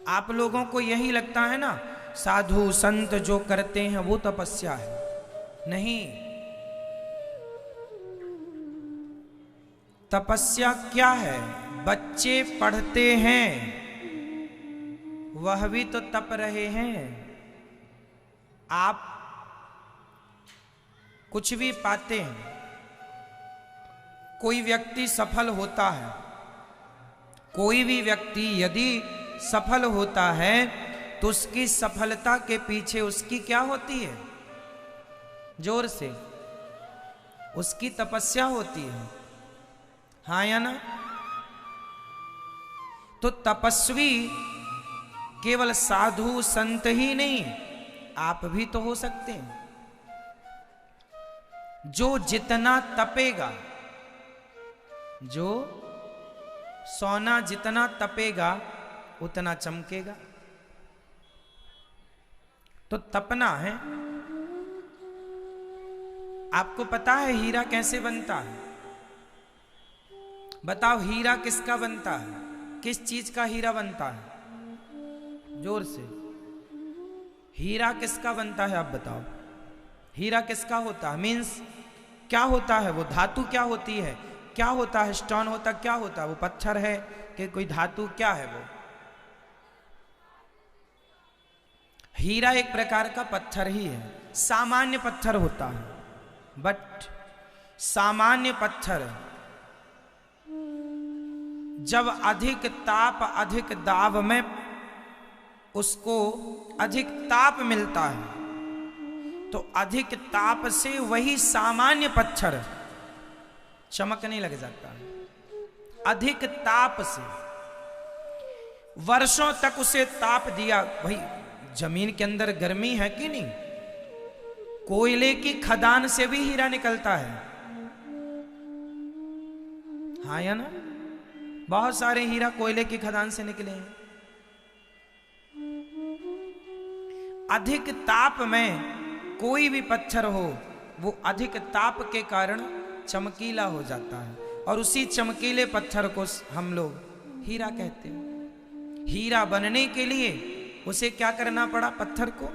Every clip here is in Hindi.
आप लोगों को यही लगता है ना, साधु संत जो करते हैं वो तपस्या है। नहीं, तपस्या क्या है? बच्चे पढ़ते हैं, वह भी तो तप रहे हैं। आप कुछ भी पाते हैं, कोई व्यक्ति सफल होता है, कोई भी व्यक्ति यदि सफल होता है तो उसकी सफलता के पीछे उसकी क्या होती है? जोर से, उसकी तपस्या होती है। हाँ या ना? तो तपस्वी केवल साधु संत ही नहीं, आप भी तो हो सकते हैं। जो जितना तपेगा, जो सोना जितना तपेगा उतना चमकेगा। तो तपना है। आपको पता है हीरा कैसे बनता है? बताओ, हीरा किसका बनता है? किस चीज का हीरा बनता है? जोर से, हीरा किसका बनता है? आप बताओ, हीरा किसका होता है? मीन्स क्या होता है वो? धातु क्या होती है? क्या होता है? स्टोन होता, क्या होता है वो? पत्थर है कि कोई धातु? क्या है वो? हीरा एक प्रकार का पत्थर ही है, सामान्य पत्थर होता है। बट सामान्य पत्थर जब अधिक ताप, अधिक दाब में उसको अधिक ताप मिलता है, तो अधिक ताप से वही सामान्य पत्थर चमकने लग जाता है। अधिक ताप से वर्षों तक उसे ताप दिया, भाई जमीन के अंदर गर्मी है कि नहीं? कोयले की खदान से भी हीरा निकलता है। हाँ या ना? बहुत सारे हीरा कोयले की खदान से निकले हैं। अधिक ताप में कोई भी पत्थर हो, वो अधिक ताप के कारण चमकीला हो जाता है, और उसी चमकीले पत्थर को हम लोग हीरा कहते हैं। हीरा बनने के लिए उसे क्या करना पड़ा? पत्थर को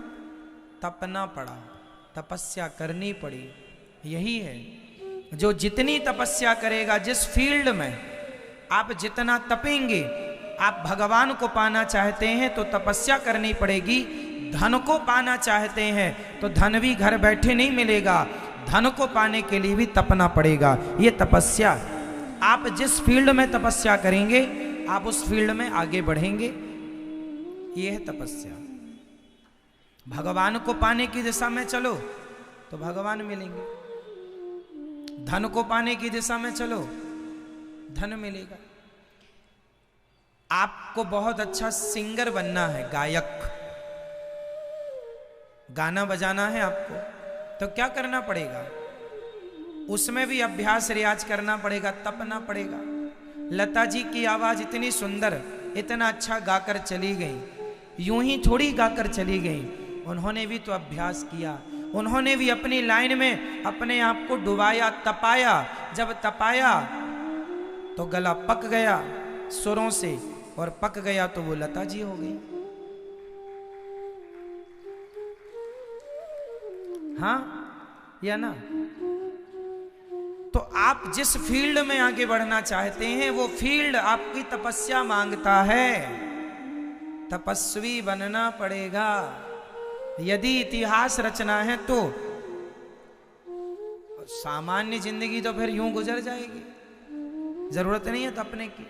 तपना पड़ा, तपस्या करनी पड़ी। यही है, जो जितनी तपस्या करेगा, जिस फील्ड में आप जितना तपेंगे, आप भगवान को पाना चाहते हैं तो तपस्या करनी पड़ेगी। धन को पाना चाहते हैं तो धन भी घर बैठे नहीं मिलेगा, धन को पाने के लिए भी तपना पड़ेगा। ये तपस्या, आप जिस फील्ड में तपस्या करेंगे आप उस फील्ड में आगे बढ़ेंगे। ये है तपस्या। भगवान को पाने की दिशा में चलो तो भगवान मिलेंगे, धन को पाने की दिशा में चलो धन मिलेगा। आपको बहुत अच्छा सिंगर बनना है, गायक, गाना बजाना है आपको, तो क्या करना पड़ेगा? उसमें भी अभ्यास रियाज करना पड़ेगा, तपना पड़ेगा। लता जी की आवाज इतनी सुंदर, इतना अच्छा गाकर चली गई, यूं ही थोड़ी गाकर चली गई, उन्होंने भी तो अभ्यास किया। उन्होंने भी अपनी लाइन में अपने आप को डुबाया, तपाया। जब तपाया तो गला पक गया सुरों से, और पक गया तो वो लता जी हो गई। हाँ या ना? तो आप जिस फील्ड में आगे बढ़ना चाहते हैं वो फील्ड आपकी तपस्या मांगता है। तपस्वी बनना पड़ेगा। यदि इतिहास रचना है तो सामान्य जिंदगी तो फिर यूं गुजर जाएगी, जरूरत नहीं है तपने की।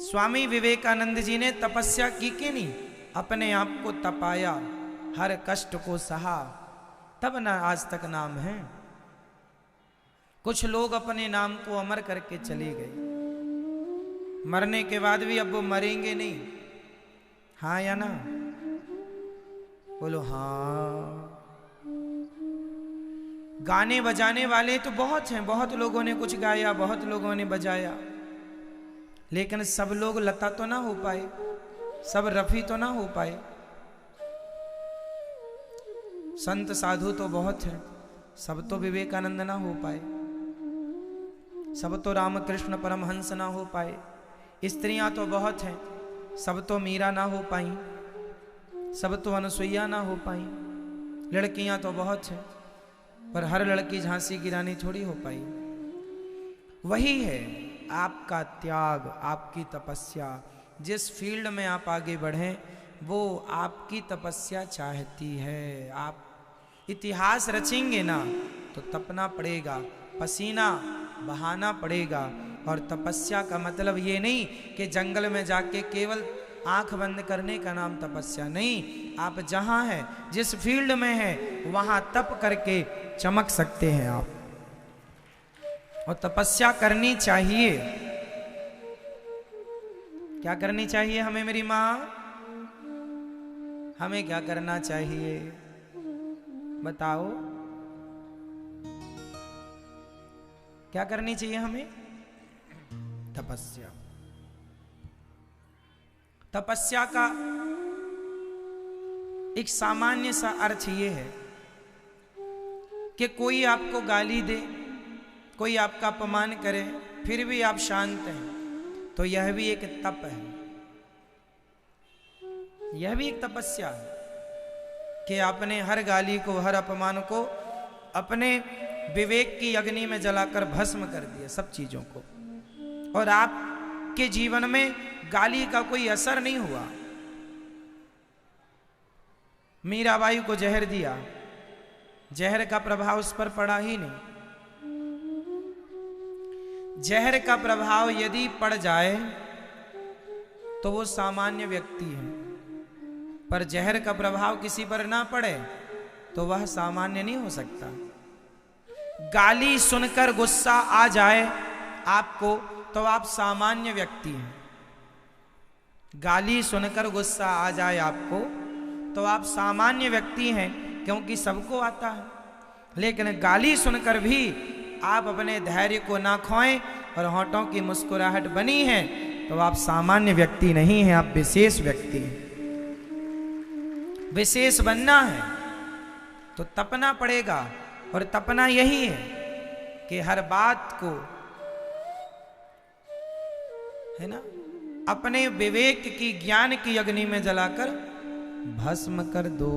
स्वामी विवेकानंद जी ने तपस्या की कि नहीं? अपने आप को तपाया, हर कष्ट को सहा, तब ना आज तक नाम है। कुछ लोग अपने नाम को अमर करके चले गए, मरने के बाद भी अब वो मरेंगे नहीं। हाँ या ना? बोलो हाँ। गाने बजाने वाले तो बहुत हैं, बहुत लोगों ने कुछ गाया, बहुत लोगों ने बजाया, लेकिन सब लोग लता तो ना हो पाए, सब रफी तो ना हो पाए। संत साधु तो बहुत हैं, सब तो विवेकानंद ना हो पाए, सब तो रामकृष्ण परमहंस ना हो पाए। स्त्रियां तो बहुत हैं, सब तो मीरा ना हो पाई, सब तो अनुसुईया ना हो पाई। लड़कियां तो बहुत हैं, पर हर लड़की झांसी की रानी थोड़ी हो पाई। वही है आपका त्याग, आपकी तपस्या। जिस फील्ड में आप आगे बढ़ें वो आपकी तपस्या चाहती है। आप इतिहास रचेंगे ना तो तपना पड़ेगा, पसीना बहाना पड़ेगा। और तपस्या का मतलब ये नहीं कि जंगल में जाके केवल आंख बंद करने का नाम तपस्या नहीं। आप जहां हैं, जिस फील्ड में हैं, वहां तप करके चमक सकते हैं आप। और तपस्या करनी चाहिए। क्या करनी चाहिए हमें मेरी माँ? हमें क्या करना चाहिए बताओ? क्या करनी चाहिए हमें? तपस्या। तपस्या का एक सामान्य सा अर्थ ये है कि कोई आपको गाली दे, कोई आपका अपमान करे, फिर भी आप शांत हैं, तो यह भी एक तप है। यह भी एक तपस्या है कि आपने हर गाली को, हर अपमान को अपने विवेक की अग्नि में जलाकर भस्म कर दिया, सब चीजों को। और आपके जीवन में गाली का कोई असर नहीं हुआ। मीराबाई को जहर दिया, जहर का प्रभाव उस पर पड़ा ही नहीं। जहर का प्रभाव यदि पड़ जाए तो वो सामान्य व्यक्ति है, पर जहर का प्रभाव किसी पर ना पड़े तो वह सामान्य नहीं हो सकता। गाली सुनकर गुस्सा आ जाए आपको तो आप सामान्य व्यक्ति हैं। गाली सुनकर गुस्सा आ जाए आपको तो आप सामान्य व्यक्ति हैं, क्योंकि सबको आता है। लेकिन गाली सुनकर भी आप अपने धैर्य को ना खोएं और होठों की मुस्कुराहट बनी है तो आप सामान्य व्यक्ति नहीं हैं, आप विशेष व्यक्ति हैं। विशेष बनना है तो तपना पड़ेगा। और तपना यही है कि हर बात को, है ना, अपने विवेक की, ज्ञान की अग्नि में जलाकर भस्म कर दो।